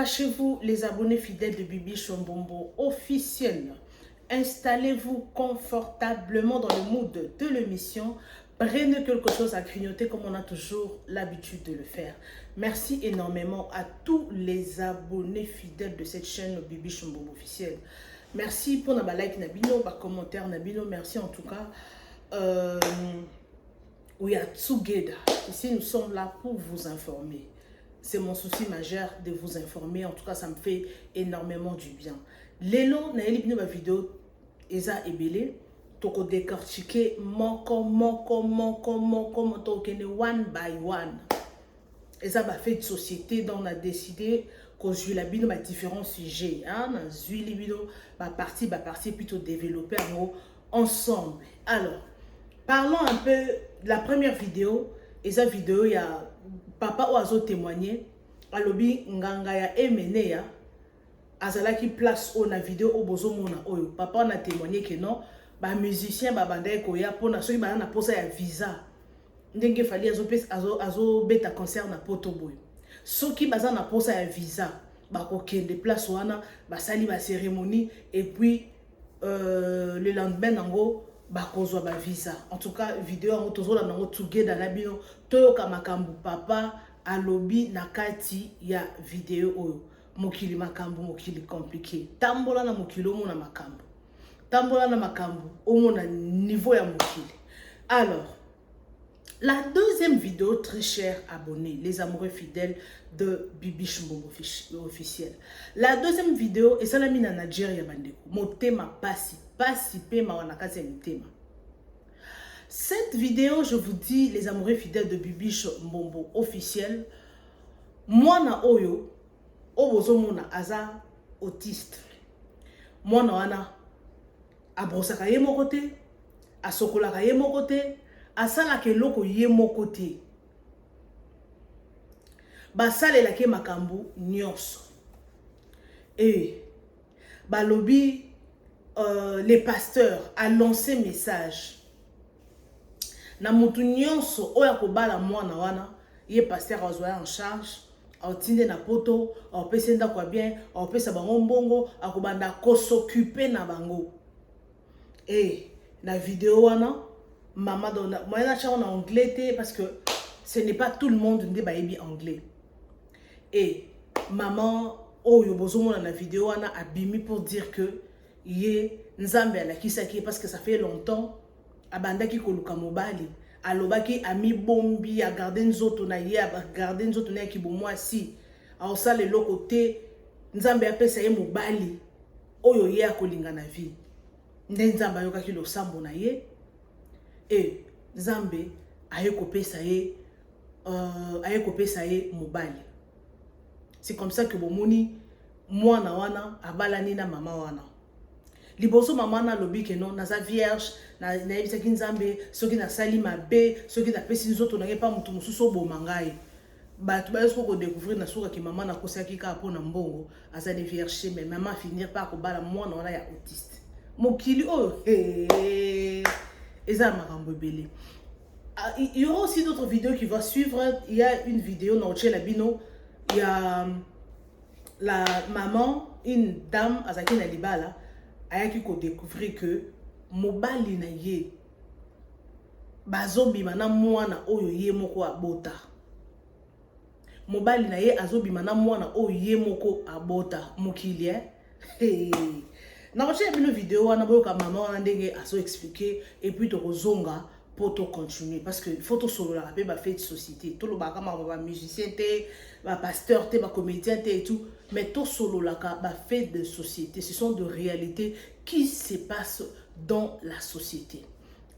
va chez vous, les abonnés fidèles de Bibi Chombombo officiel. Installez-vous confortablement dans le mood de l'émission. Prenez quelque chose à grignoter comme on a toujours l'habitude de le faire. Merci énormément à tous les abonnés fidèles de cette chaîne Bibi Chombombo officiel. Merci pour les like, les commentaires, merci en tout cas. We are together. Ici, nous sommes là pour vous informer. C'est mon souci majeur de vous informer. En tout cas, ça me fait énormément du bien. Lelo, na yeli bino ba vidéo eza ebele. Toko décortiquer moko tokene one by one. Eza ba fait de société dont on a décidé qu'on joue la bino ba différents sujets. Hein, na zui bino ba partie plutôt développer ensemble. Alors, parlons un peu de la première vidéo. Eza vidéo il y a papa oazo témoigné alobi nganga ya emene ya azala ki place o na vidéo o bozo mona oyo papa on a témoigné que non ba musicien ba bandai ko ya pona soki ba na posa ya visa ndenge fali azo beta concert na poto boy soki baza na posa ya visa ba ko kende place wana ba sali ba cérémonie et puis le lendemain nango bakozwa ba visa. En tout cas, vidéo en tozola nango together na bino toyoka makambu papa alobi nakati ya vidéo oyo. Mokili makambu mokili compliqué. Tambola na mokili omona makambu. Tambola na makambu omona niveau ya mokili. Alors, la deuxième vidéo, très chers abonnés, les amoureux fidèles de Bibi Chombombo officiel. La deuxième vidéo, et ça la mina Nigeria bandeko. Motema pasi pe mawanakasi ya mitema. Cette vidéo, je vous dis, les amoureux fidèles de Bibi Chombombo officiel, mwana oyo, obozo mona aza autiste. Mwana wana, abrosaka ye moko te, asokolaka ye moko te, asalaka eloko ye moko te. Basalelaka makambu nyonso. Et balobi les pasteurs a lancé message. Na mutu nyonso oya kobala mwana wana, ye pasteur azwa en charge, otinde na poto, opesa ndako bien, opesa bango mbongo, akobanda ko s'occuper na bango. Et na vidéo wana maman donna moi na en anglais parce que ce n'est pas tout le monde qui baebi anglais. Et maman oyo bozomona na vidéo wana abimi pour dire que ye nzambe alakisaki parce que ça fait longtemps abandaki koluka mobali alobaki ami bombi a garder nzoto na ye a garder nzoto na ki bomwa si a osala le côté nzambe apesa ye mobali oyo ye akolinga na vie nde nzambe ayokaki lo sambo na ye et nzambe ayekopesa ye mobali. C'est comme ça que bomoni mwana wana abalani na mama wana. Liboso mama na lobi ke non naza vierge na yebisa ki nzambe soki na sali mabe soki na pesi nzoto na pa mutu mususu oboma ngai. Batu ba esko ko découvrir na soka ki mama na kosaki ka pona mbongo aza de vierge mais maman finir par ko bala mwana wana ya autiste. Mokili oh eza makambo ebele. Il y aura aussi d'autres vidéos qui vont suivre. Il y a une vidéo dans Chez Labino. Il y a la maman, une dame, Azaki Nalibala, a qui découvrir que mobali na ye bazobi mana mwana oyo ye moko abota. Mobali na ye azobi mana mwana oyo ye moko abota mokili eh. Na recherche une vidéo wana boyoka maman wana ndenge azo expliquer et puis to kozonga pour to continuer parce que il faut to solo la rappeler ba fait de société tout le bagama ba musicien té ba pasteur té ba comédien té et tout mais to solo la ba fait de société ce sont de réalités qui se passent dans la société.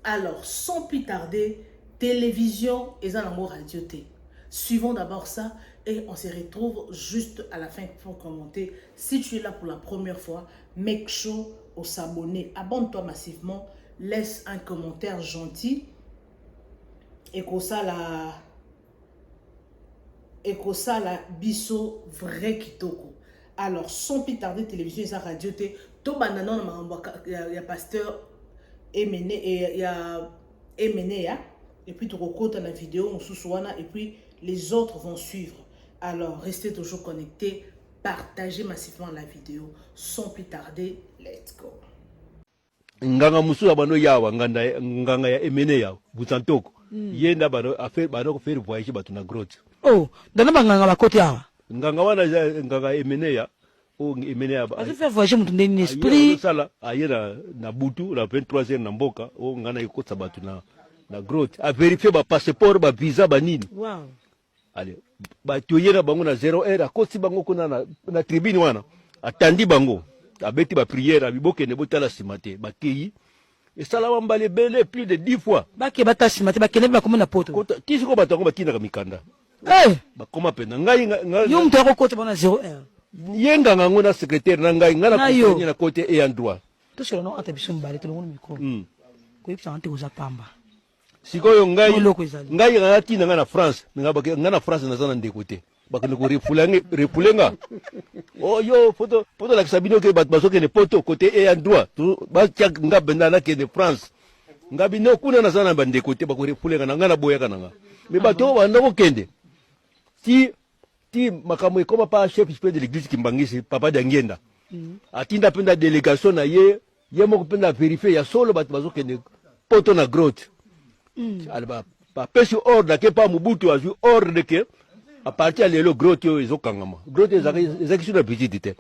Alors sans plus tarder télévision et ça l'amour radio té. Suivons d'abord ça et on se retrouve juste à la fin pour commenter. Si tu es là pour la première fois, make sure de s'abonner. Abonne-toi massivement. Laisse un commentaire gentil. Et que ça la biso vrai kitoko. Alors, sans plus tarder, télévision et sa radio, tout banana, il y a pasteur Emene et il y a Emene, et puis tu recoutes la vidéo, on sous et puis les autres vont suivre. Alors, restez toujours connectés. partagez massivement la vidéo. Sans plus tarder, let's go. Nganga musu bano yawa nganga ya emene ya butantoko yenda bano affaire bano faire voyage batuna grotte. Oh, dana banganga bakoti yawa. Nganga wana nganga emene ya o emene ya ba faire voyager mutu ndeni esprit sala ayera na butu la 23h na mboka o ngana ikotsa batuna na grotte a vérifier ba passeport ba visa ba nini. Wow. Allez ba toyera bango na 0h akotsi bango kuna na tribune wana atandi bango abeti ba prière abiboke ne botala simate bakei et ça la mbale belé plus de 10 fois bake bata simate bakene ba komona poto tisi ko batango batina ka mikanda ba koma pena ngai yo mto ko kote bana 0h yenga ngango na secrétaire na ngai ngana ko na côté et endroit to solo no ata biso mbale to ngono mikro ko ipsa ante ko zapamba sikoyo ngai ngana tina ngana France ngana France na zana ndekote bakene ko refulenga oh yo photo la sabino ke bat basoke ne poto côté et endroit to ba tyak ngabenda na ke de France ngabino kuna na zana bande côté ba ko refulenga na ngana boya kana nga me bato ba ndako kende ti makambo ekoma pa chef de l'église Kimbangisi papa Dangenda atinda penda délégation na ye moko penda vérifier ya solo bat bazokende poto na grotte alba pa pesi ordre ke pa Mobutu azu ordre ke à partir de lelo grotte yo ezokangama grotte ezaki sur la visite te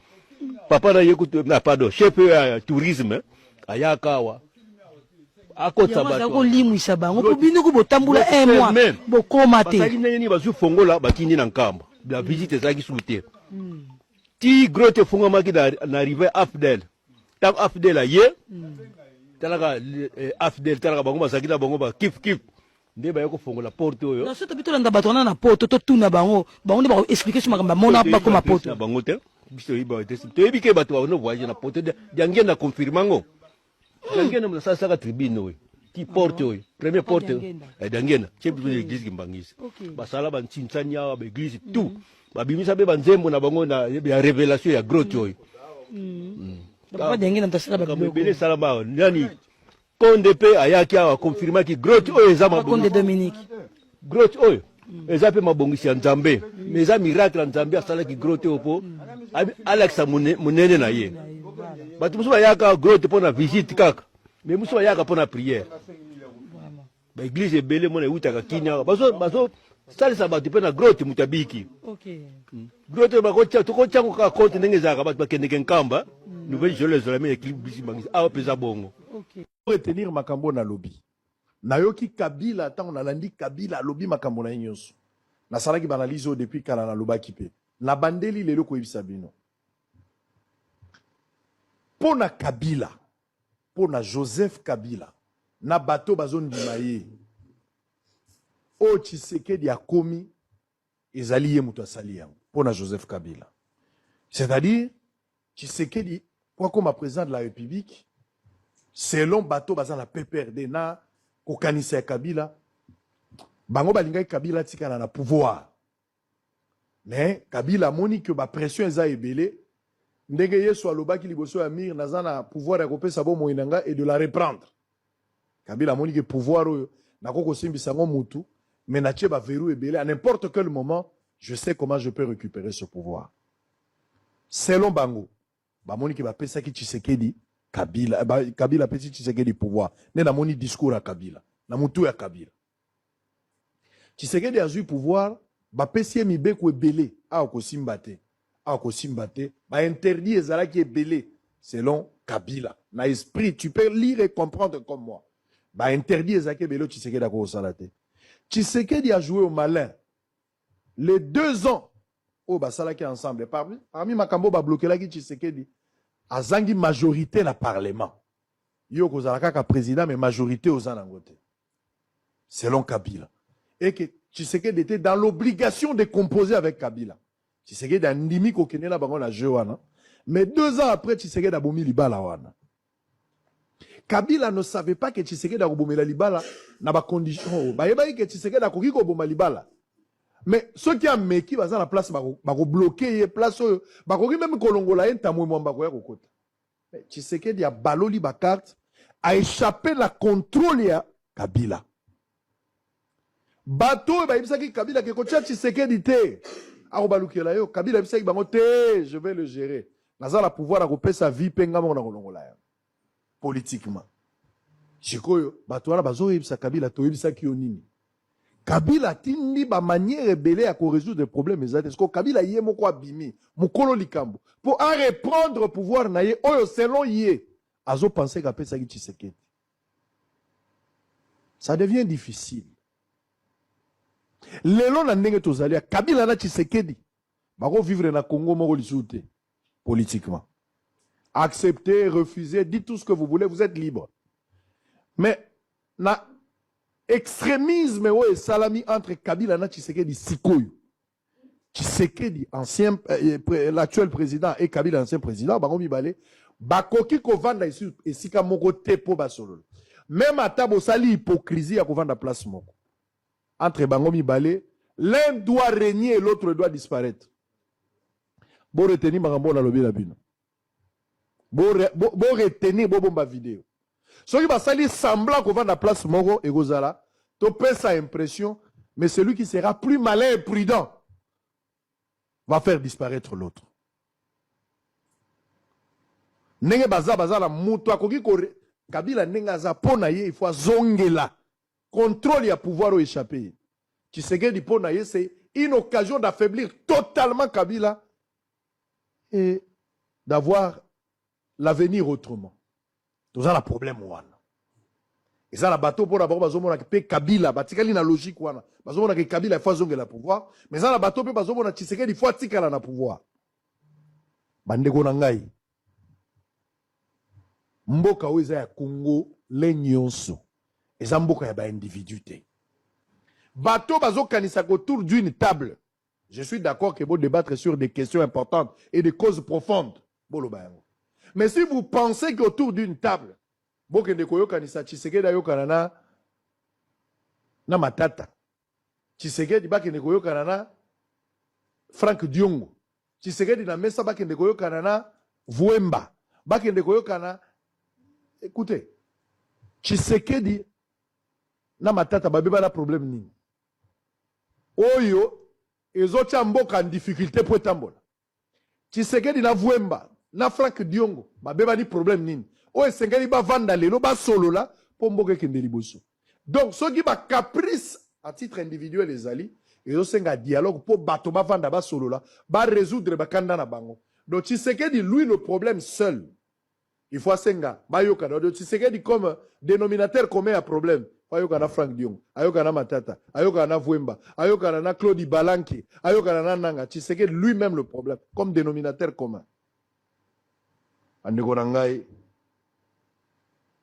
papa na yekutu na pardon chef ya tourisme ayakawa akotsa bato ko limwisa bango po bino ko botambula un mois bokoma te basali nini bazu fongola batindi na nkamba la visite ezaki sute ti grotte fungama ki na rivière Afdel tam Afdel aye talaka Afdel talaka bango basaki na bango ba kif nde ba yako fongola porte oyo na soto bitolanda bato na poto to tuna bango nde ba expliquer sur makamba mona ba koma poto na bango te biso iba te to ebike bato ba no voyage na poto jange na confirmango jange na sasa ka tribune oyo ti porte oyo premier porte jange na chef de l'église Kimbangisi basala ba ntsinsanya ba église tout ba bimisa be banzembo na bango na ya révélation ya grotte oyo ba jange na tasala ba bele sala ba nani Konde pe ayaki awa confirma ki grotte oyo eza mabongisi Dominique grotte oyo eza pe mabongisi ya Nzambe mais eza miracle ya Nzambe asalaki grotte oyo po alakisa munene na ye bato mosusu bayaka grotte mpo na visite kaka mais mosusu bayaka mpo na prière baeglise ebele mona eutaka kini awa bazosalisa bato mpe na grotte moto abiki grotte oyo tokotyango kaka kote ndenge ezalaka bato bakendeke nkamba nouvelle Jérusalem ya Église Kimbangisi awa mpenza bongo retenir makambo na lobby nayoki Kabila tant on alandi Kabila lobby makambo na nyonso nasalaki banalize o depuis kala na lobaki pe na bandeli lelo ko yebisa bino pona Kabila pona Joseph Kabila na bato bazondima ye o Tshisekedi akomi ezali ye muto asali yango pona Joseph Kabila, c'est-à-dire Tshisekedi pour comme président de la République selon bato baza na PPRD na kokanisa ya Kabila bango balingai Kabila tikana na pouvoir mais Kabila moni que ba pression eza ebele ndenge yeso alobaki liboso ya mir naza na pouvoir ya kopesa bo moinanga et de la reprendre Kabila moni que pouvoir oyo nakoko simbisa ngo mutu mais na tie ba verrou ebele à n'importe quel moment je sais comment je peux récupérer ce pouvoir selon bango ba moni que ba pesa ki Tshisekedi Kabila, Kabila petit Tshisekedi pouvoir. Ne na moni discours à Kabila. Na mutu ya Kabila. Tshisekedi a eu pouvoir, ba pesie mi beku ebele, a ko simbate. A ko simbate, ba interdit ezalaki ebele selon Kabila. Na esprit, tu peux lire et comprendre comme moi. Ba interdit ezalaki ebele Tshisekedi a ko salate. Tshisekedi a joué au malin. Les 2 ans au ba salaki ensemble parmi makambo ba bloquer la ki Tshisekedi azangi majorité na parlement. Yo kozalaka ka président mais majorité aux anangote. Selon Kabila. Et que Tshisekedi était dans l'obligation de composer avec Kabila. Tshisekedi a ndimi ko kenela bango na jeu wana. Mais 2 ans après Tshisekedi a bomi libala wana. Kabila ne savait pas que Tshisekedi a bomi la libala na ba condition. Ba yeba que Tshisekedi a koki ko boma libala. Mais ceux qui ont meki baza la place bako bloquer place bako même kolongola entamwe mwamba ko ya kokota. Tshisekedi a baloli ba carte a échappé la contrôle ya Kabila. Bato ba yebisaki Kabila ke kocha Tshisekedi te. arobalukela yo Kabila bisaki bango te, je vais le gérer. Naza la pouvoir à couper sa vie penga mo na kolongola politiquement. Chikoyo batwala bazo yebisa Kabila to yebisa ki onini. Kabila tindi ba manière rebelle à résoudre des problèmes ezate. Parce que Kabila yé moko abimi, mukolo likambo. Pour en reprendre pouvoir na ye oyo selon yé. Azo penser qu'a pesa ki Tshisekedi. Ça devient difficile. Lelo na ndenge tozali Kabila na Tshisekedi. Bako vivre na Congo moko lisute politiquement. Acceptez, refusez, dites tout ce que vous voulez, vous êtes libre. Mais na extrémisme et salami entre Kabila et Tshisekedi sikoyo. Tshisekedi, ancien, l'actuel président, et Kabila, ancien président, bango mibale, bakoki kovanda ici, et sika moko tepo basolo. Même à tabo sali hypocrisie à kovanda place moko. Entre bango mibale, l'un doit régner et l'autre doit disparaître. Bo retenir marambo na lobi la bino. Bo retenir bo bomba vidéo. Ceux qui va salir semblant qu'on va dans la place Moro et Gozala, tu peux sa impression, mais celui qui sera plus malin et prudent va faire disparaître l'autre. Nenge baza la muto akoki ko Kabila nenga za pona ye il faut zongela. Contrôle ya pouvoir au échapper. Tshisekedi pona ye c'est une occasion d'affaiblir totalement Kabila et d'avoir l'avenir autrement. Tout ça, le problème. Et ça, la bateau pour d'abord, bazomona ke Kabila, batikali na logique wana. Bazomona ke Kabila, il faut zongela pouvoir. Mais ça, la bateau pour bazomona Tshisekedi, il faut atikala na pouvoir. Bandeko na ngai. Mboka oyo ya Congo, le nyonso. Eza mboka ya ba individuité. Bateau bazokanisa autour d'une table. Je suis d'accord que vous débattre sur des questions importantes et des causes profondes. Bolo bayango. Mais si vous pensez qu'autour d'une table, Bokende koyokanisa Tshisekedi ayokana na Matata. Tshisekedi bakende koyokana na Frank Diongo. Tshisekedi na Mesa bakende koyokana na Vuemba. Bakende koyokana. Écoutez, Tshisekedi na Matata babeba na problème nini. Oyo ezotia mboka en difficulté pour tambola. Tshisekedi na Vuemba. Na Frank Diongo, babeba ni problème nini. O esengeli ba vanda lelo ba solo la po mboke kende liboso. Donc ceux qui ba caprice à titre individuel les ali, et au senga dialogue pour bato ba vanda ba solo la, ba résoudre ba kanda na bango. Donc Tshisekedi lui le problème seul. Il faut senga ba yoka. Donc Tshisekedi comme dénominateur commun à problème. Ayoka na Frank Diongo, ayoka na Matata, ayoka na Vuemba, ayoka na Claude Balanki, ayoka na Nanga. Tshisekedi lui-même le problème comme dénominateur commun.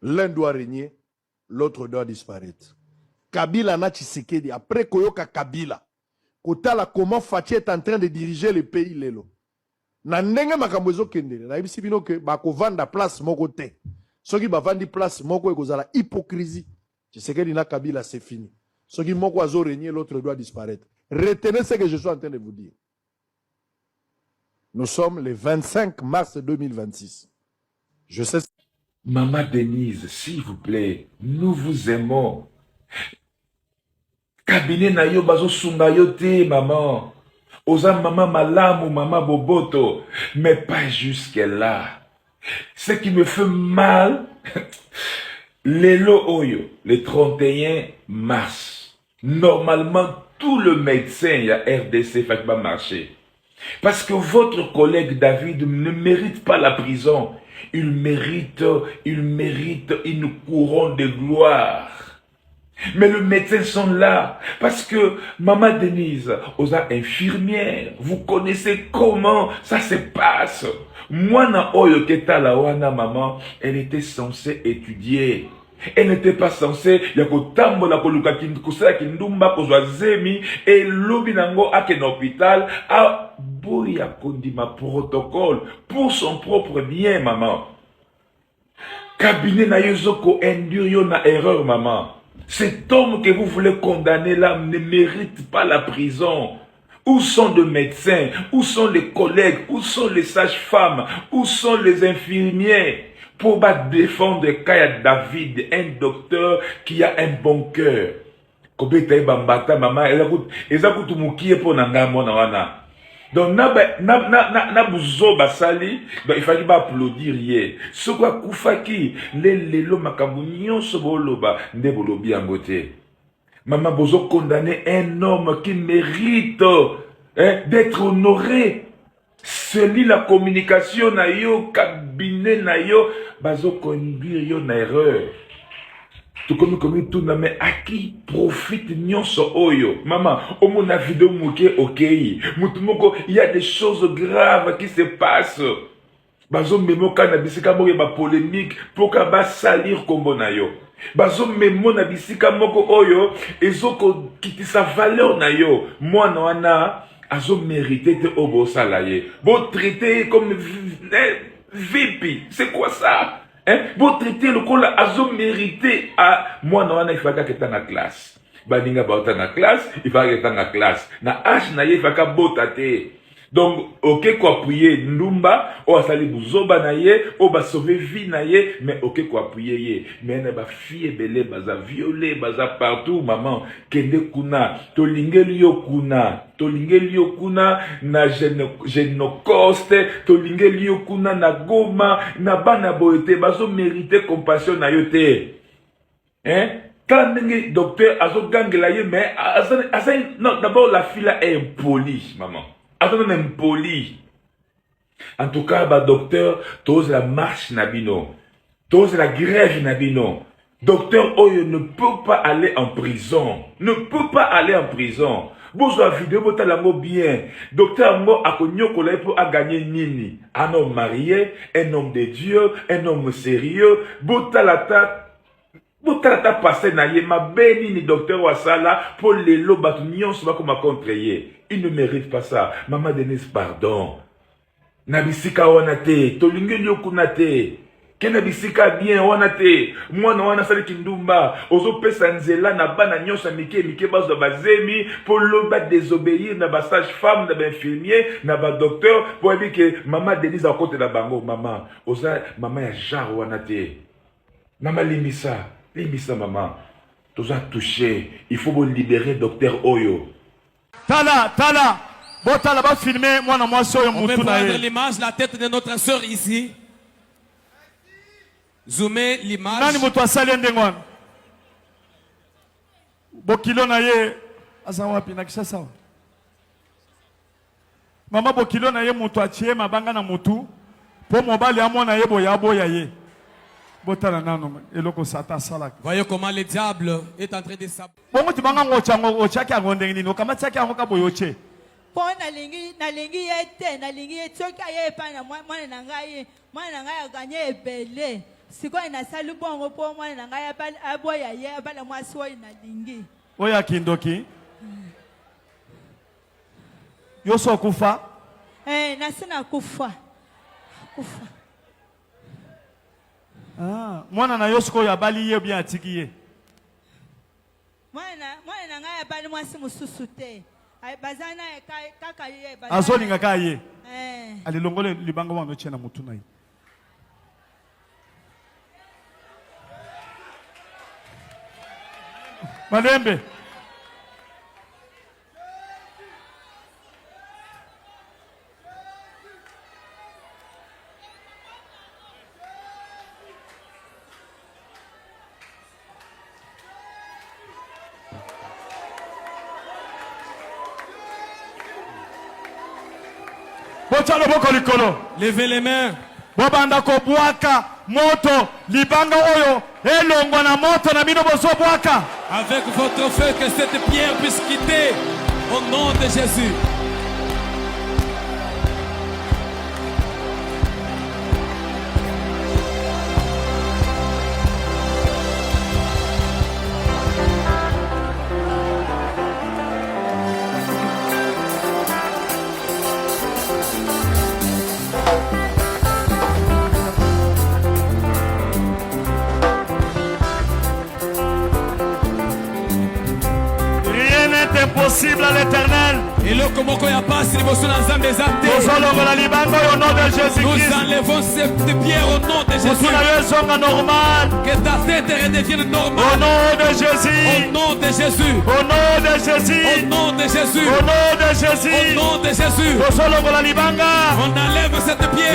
L'un doit régner, l'autre doit disparaître. Kabila na Tshisekedi, après Koyoka Kabila, Kotala comment Fathi est en train de diriger le pays lelo. Na ndenge makambo ezokendele, na yebisi bino ke bakovanda place moko te. Soki bavandi place moko ekozala hypocrisie. Tshisekedi na Kabila c'est fini. Soki moko azo régner, l'autre doit disparaître. Retenez ce que je suis en train de vous dire. Nous sommes le 25 mars 2026. Je sais. Maman Denise, s'il vous plaît, nous vous aimons. Cabinet na yo bazo sunga yo te, maman. Oza maman malamu, maman boboto. Mais pas jusque là. Ce qui me fait mal, Lelo Oyo, le 31 mars. Normalement, tout le médecin, il y a RDC, fait pas marcher. Parce que votre collègue David ne mérite pas la prison. Il mérite une couronne de gloire. Mais les médecins sont là. Parce que Maman Denise, aux infirmières, vous connaissez comment ça se passe. Moi, na oyo keta la wana maman, elle était censée étudier. Elle n'était pas censée, yakotambo la koluka kusala kindumba kozwa zemi et lobi nango aken hôpital a boya kondima protocole pour son propre bien maman. Cabinet na yozoko endure yo na erreur maman. Cet homme que vous voulez condamner là ne mérite pas la prison. Où sont les médecins? Où sont les collègues? Où sont les sages-femmes? Où sont les infirmiers? Pour défendre le cas de David, un docteur qui a un bon cœur. Kobeta bambata maman, elle a pour nanga mona wana. Donc, na buzo basali, donc il fallait applaudir hier. Ce quoi koufaki, les lo makabunyon se boloba, nde bolobi angote. Maman bozo condamné un homme qui mérite d'être honoré. Celui la communication na yo, cabinet na yo, bazo conduire yo na erreur. Tout comme tout na mais à qui profite nyonso oyo. Maman, au mon vidéo mouké ok. Moutumoko, il y a des choses graves qui se passent. Bazo memo kana bisika mo ba polémique pour ka ba salir kombo na yo. Bazo memo na bisika moko oyo ezoko kitisa valeur na yo. Moi na wana azo mérité de obo salaye. Bon traité comme VIP. C'est quoi ça? Bon traité le col azo mérité à moi non il faut que dans la classe. Baninga ba dans la classe, il faut que dans la classe. Na H na il faut que botate. Donc OK quoi prier ndumba o asali buzoba na ye o ba sauver vie na ye mais OK quoi prier ye mais na ba fille belé baza violer baza partout maman kende kuna to lingeli yo kuna na Genocoste to lingeli yo kuna na Goma na bana boete bazo mériter compassion na yo te quand le docteur azo gangela ye mais non d'abord la fille là est impolie maman. Attends, impoli. En tout cas, bah, docteur, tous la marche nabino. Tous la grève nabino. Docteur Oyo ne peut pas aller en prison. Ne peut pas aller en prison. Bonjour, vidéo, bota lango bien. Docteur Mo a connu pour gagner nini. Un homme marié, un homme de Dieu, un homme sérieux. Bota la passé na ye ma béni ni docteur Wasala pour les lobatu nyonso ba comme contre ye. Il ne mérite pas ça. Maman Denise pardon. Nabisika wanate, tolingeli okunate. Kenabisika bien wanate. Moi na wana sali kindumba, ozo pesa nzela na bana nyonso mike bazo bazemi pour loba désobéir na ba sage-femme na ba infirmier na ba docteur pour dire que maman Denise a côté na bango maman. Oza maman ya jar wanate. Maman limisa maman, tous a touché. Il faut vous libérer, docteur Oyo. Tala, botala ba filmer moi na moi soyo mutu na. On peut prendre l'image, la tête de notre sœur ici. Zoomer l'image. Nani mutu asali ndengwana. Bokilo na ye azawa pina kisasa. Mama bokilo na ye mutu achie mabanga na mutu. Po mobali amona ye boya ye. Voyez comment le diable est en train de s'abattre. Oya kindoki. Yoso kufa. Nasina kufa. Ah, mwana na yosko ya bali ye bien atiki ye. Mwana na ngaya bali mwasi mususu te. Bazana kaka ye bazana. Azolinga ka ye. Alilongole libanga wano chena mutu na ye. Malembe. Levez les mains. Bobanda ko bwaka moto libanga oyo elongwa na moto na bino bozo bwaka. Avec votre feu que cette pierre puisse quitter au nom de Jésus. Impossible à l'éternel. Nous enlevons cette pierre au nom de Jésus. Normal. Que ta tête redevienne Au normale. nom de Jésus. Au nom de Jésus. Au nom de Jésus. Au nom de Jésus. Au nom de Au Jésus. nom de Jésus. On enlève cette pierre.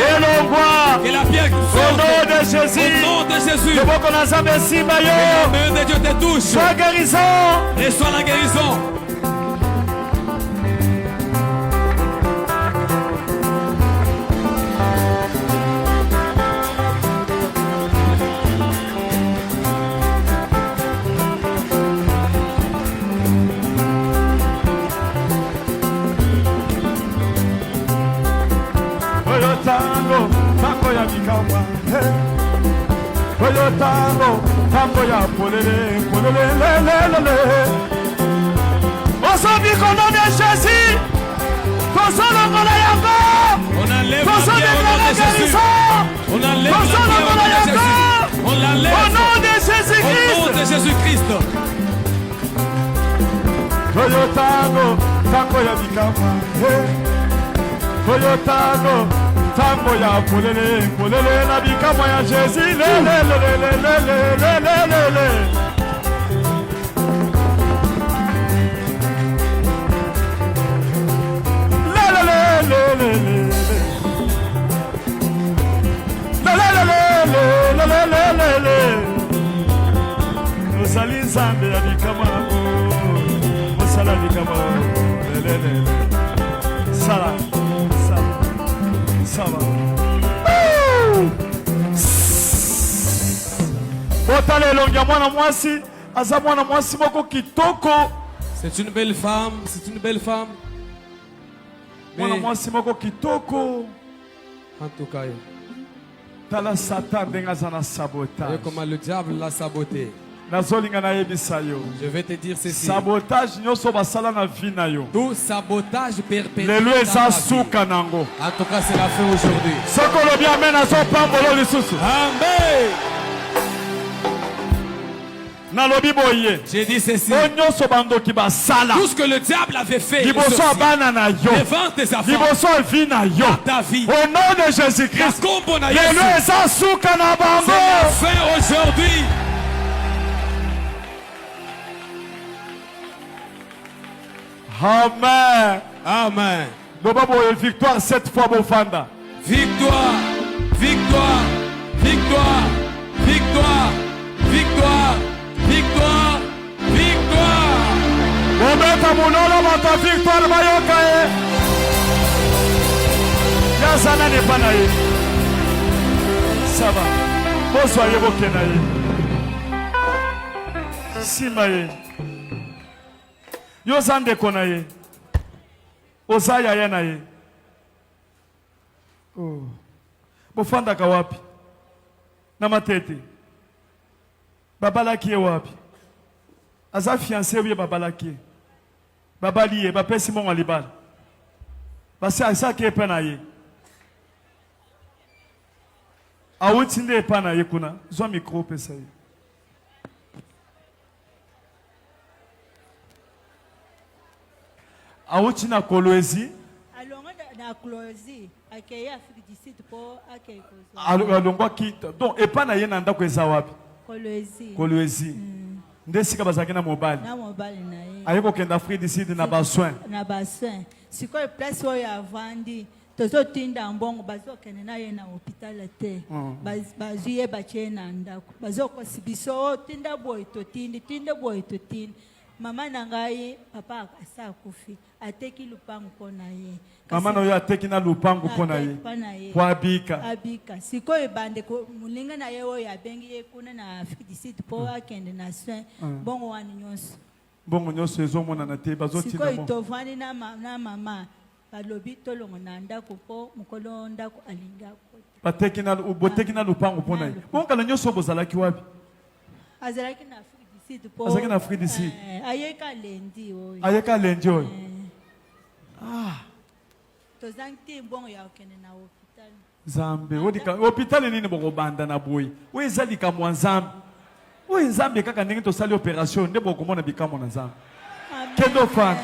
Que la pierre Au nom sorte. de Jésus. Au nom de Jésus. Que la main de Dieu te touche. sois guérison. Reçois la guérison. Oyo tango, tango ya mikama. Oyo tango, tango ya polele, polele, le, le. Aujourd'hui, au nom de Jésus, On enlève la pierre au nom de Jésus. On enlève la pierre au nom de Jésus. On l'enlève au nom de Jésus-Christ. au nom de Jésus-Christ. Oyo tango, tango ya mikama. Oyo tango, tango ya polele, polele, la mikama ya Jésus. Le, le, le, le, le, le, le, le, le. Osali nzambe ya bikama osala bikama lelele sala sala sala botala elongi ya mwana mwasi aza mwana mwasi moko kitoko. C'est une belle femme, c'est une belle femme. Mwana mwasi moko kitoko. En tout cas, tala Satan ndenge aza na sabotage. Comment le diable l'a saboté. Nazolinga nayebisa yo. Je vais te dire ceci. Sabotage nyonso basala na vie na yo. Tout sabotage perpétuel. Lelo eza suka nango. En tout cas, c'est la fin aujourd'hui. Soko lobi amen azopambolo lisusu. Amen. Nalobi boye. J'ai dit ceci. Nyonso bandoki basala. Tout ce que le diable avait fait. Liboso abana na yo. Devant tes enfants. Liboso vie na yo. Ta vie. Au nom de Jésus-Christ. Lelo eza suka na bango. C'est la fin aujourd'hui. Amen. Amen. Victoire cette fois Bofanda. Victoire. Victoire. Victoire. Victoire. Victoire. Victoire. Victoire. Momenta munolo mata victoire mayoka e. Yazana ne pas naïe. Ça va. Bonsoir Yeboke naïe. Simaye. Yo zande konaye. Osaya ya naye. Oh. Bofanda ka wapi? Na matete. Babalaki e wapi? Aza fiancé oui babalaki. Babali e bapesi mon alibal. Basi asa ke pena ye. Awuti nde pena ye kuna. Zo micro pesa ye. Awuti na Kolwezi. Alongo na Kolwezi akeye Afrique du Sud po akeye kozo. Alongo ki donc epana ye na ndako eza wapi? Kolwezi. Kolwezi. Ndesika bazaki na mobali. Na mobali na ye. Ayeko kenda Afrique du Sud na bassoin. Na bassoin. Sikoyo place oyo avandi tozotinda mbongo bazokende na ye na hôpital te. Bazuye bache na ndako. Bazokosi biso tinda boy totindi tinda boy totindi. Mama nangai papa asa kufi ateki lupangu pona ye. Mama no ya ateki na lupangu pona ye. Kwa abika. Abika. Sikoyo bande ko mulinga na ye oyo abengi ye kuna na Afrique du Sud po akende na soin. Bongo wani nyonso. Bongo nyonso ezomona na te bazotina mo. Sikoyo tovani na mama balobi tolongo na ndako po mukolo ndako alinga ko. Bateki na uboteki na lupangu pona ye. Bongo kala nyonso bozalaki wapi? Azalaki na Azaki na Afrique du Sud. Ayeka lendi oyo. Ayeka lendi oyo. Tozanti mbongo ya okende na hôpital. Zambe, odika hôpital nini boko banda na boy. We ezalika mwa Nzambe. We Nzambe kaka ndenge to sali opération nde boko mona bikamo na Nzambe. Kendo fan.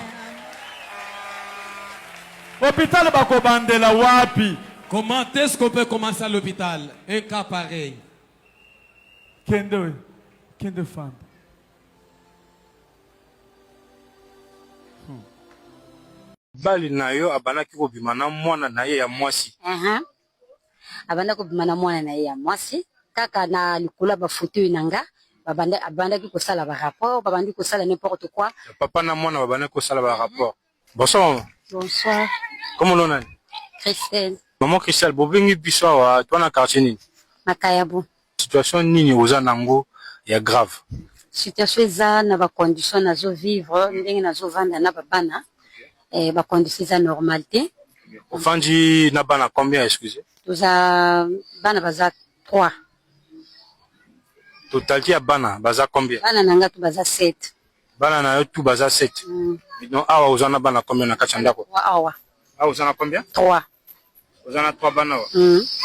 Hôpital bako bandela wapi? Comment est-ce qu'on peut commencer à l'hôpital? Un cas pareil. Kende femme. Bali na yo abanaki kobima na mwana na ye ya mwasi. Abanda kobima na mwana na ye ya mwasi kaka na likula ba fauteuil nanga abandaki kosala ba rapport babandi kosala n'importe quoi. Papa na mwana babandaki kosala ba rapport. Bonsoir. Bonsoir. Comment l'on a? Christelle. Maman Christelle, bobengi biso wa toi na quartier nini? Makayabo. Situation nini oza nango ya grave? Situation eza na ba condition nazo vivre ndenge nazo vanda na babana. Ba condition za normalité. Ofandi na bana combien, excusez? Toza bana baza 3. Totalité ya bana baza combien? Bana nanga tu baza 7. Bana na yo tu baza 7. Non, awa ozana bana combien na kachanda ko? Awa. Awa ozana combien? 3. Ozana 3 bana wa.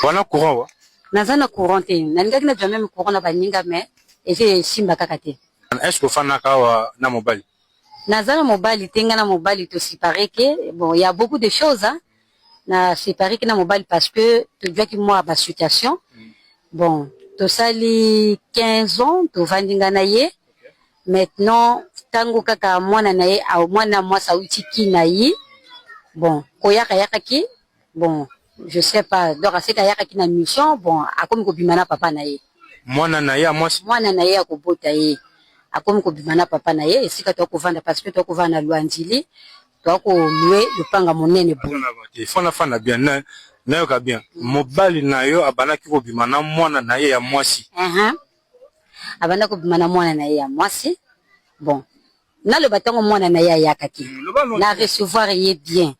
Wana courant wa? Nazana courant te. Nangaki na jamais me courant na baninga mais ese simba kaka te. Est-ce que fana ka wa na mobile? Nazana mobile tenga na mobile to séparé que bon il y a beaucoup de choses hein. Na séparé que na mobile parce que tu vois que moi ba situation. Bon, to sali 15 ans to vandinga na ye. Maintenant tango kaka mwana na ye au mwana mwasa utiki na ye. Bon, koyaka yaka ki bon, je sais pas donc c'est yaka ki na mission bon akomi ko bimana papa na ye. Mwana na ye mwasi. Mwana na ye akobota ye. Akomi ko bimana papa na ye esika to ko vanda parce que to ko vanda Luandili to ko louer le panga monene bo. Fona fana bien na yo ka bien. Mobali na yo abanaki ko bimana mwana na ye ya mwasi. Abanda ko bimana mwana na ye ya mwasi. Bon. Na le batango mwana na ye ya kaki. Na recevoir ye bien.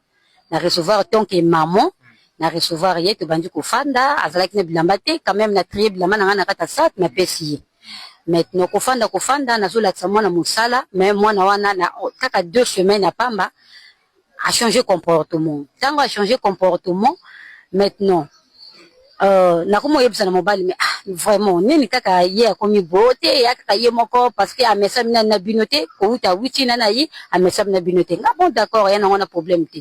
Na recevoir tant que maman, na recevoir ye to bandi ko fanda azalaki na bilamba te quand même na trier bilamba na kata sat na pesi. Maintenant kofanda na zola tsa mwana musala mais mwana wana na kaka 2 semaines à pamba a changé comportement. Tango a changé comportement maintenant na komo yebisa na mobali mais vraiment nini kaka ye akomi bote ya kaka ye moko parce que a message na binote ko uta witi na yi a message na binote nga bon d'accord ya na on a problème te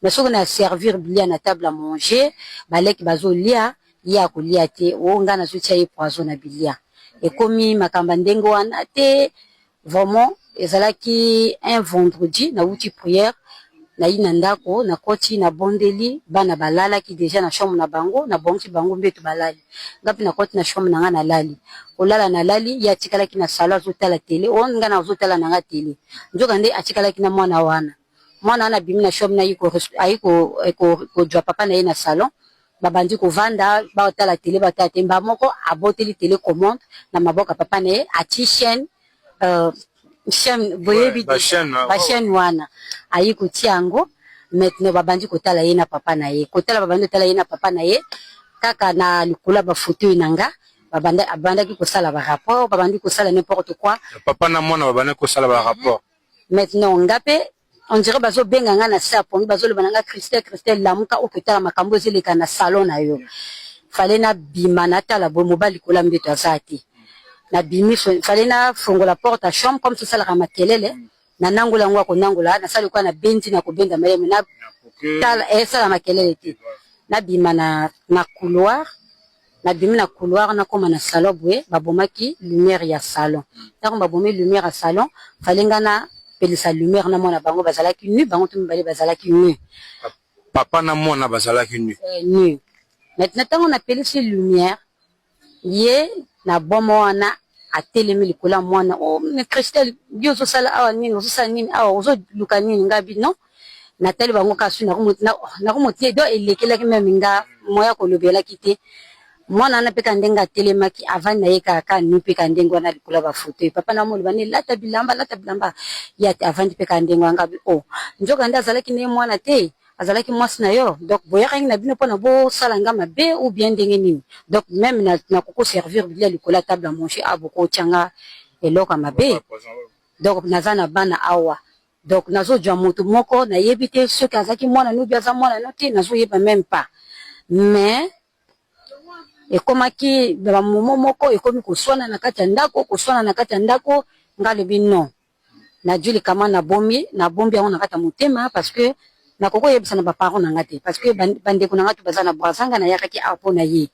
mais ce qu'on a servir bilia na table à manger baleki bazolia ya kolia te o nga na sotia ye poison na bilia et comme makamba ndengo wana te vraiment ezalaki un vendredi na uti prière na ina ndako na koti na bondeli bana balala ki déjà na chambre na bango na bonki bango mbeto balali ngapi na koti na chambre na nga na lali olala na lali ya tikala ki na sala azotala télé on nga na azotala na nga télé njoka nde atikala ki na mwana wana bimi na chambre na ko jwa papa na ye na salon babandi ko vanda ba otala télé ba tatemba moko aboteli télé commande na maboka papa na ye ati chaîne chaîne boyebi ba chaîne wana ayi kutiango maintenant babandi kotala ye na papa na ye kotala babandi kotala ye na papa na ye kaka na likula ba fauteuil nanga babandaki kosala ba rapport babandi kosala n'importe quoi papa na mwana babandi kosala ba rapport maintenant ngape on dirait bazo benga nga na sa pongi bazo le bananga Christelle lamuka okotala makambo zeleka na salon na yo fallait na bima na tala bo mobali kola mbeto azati na bimi fallait na fongo la porte à chambre comme ça la makelele na nangola ngwa ko nangola na sali kwa na benzi na kobenga mayeme na tala esa la makelele ti na bima na couloir na bimi na couloir na koma na salon bwe babomaki lumière ya salon tant babomi lumière à salon fallait ngana pelisa lumière na mona bango bazalaki nu bango tumbali bazalaki nu papa na mona bazalaki nu nu maintenant tant on appelle ces lumière ye na bomo wana atelemi likola mwana o me Christelle bio zo sala awa nini zo sala nini awa zo luka nini ngabi non na tele bango ka su na ko motie do elekela ki même nga moya ko lobela kite mwana na peka ndenga telemaki avant na ye kaka nu peka ndengo na likola ba fauteuil papa na molo bani lata bilamba ya avant peka ndengo ngabi o njoka nda zalaki ne mwana te azalaki mwasi na yo donc boyaka na bino pona bo salanga mabe ou bien ndenge nini donc même na koko servir bilia likola table à manger aboko tianga eloko mabe donc nazana bana awa donc nazo jwa mutu moko na yebite ce kazaki mwana nu biaza mwana noti nazo yeba même pas mais et komaki ba momo moko ekomi koswana na kati ya ndako ngale bino na juli kama na bombi yango na kati ya motema parce que na koko yebisa na ba parents na ngate parce que bande ko na ngatu bazana brazanga na yakaki apo na ye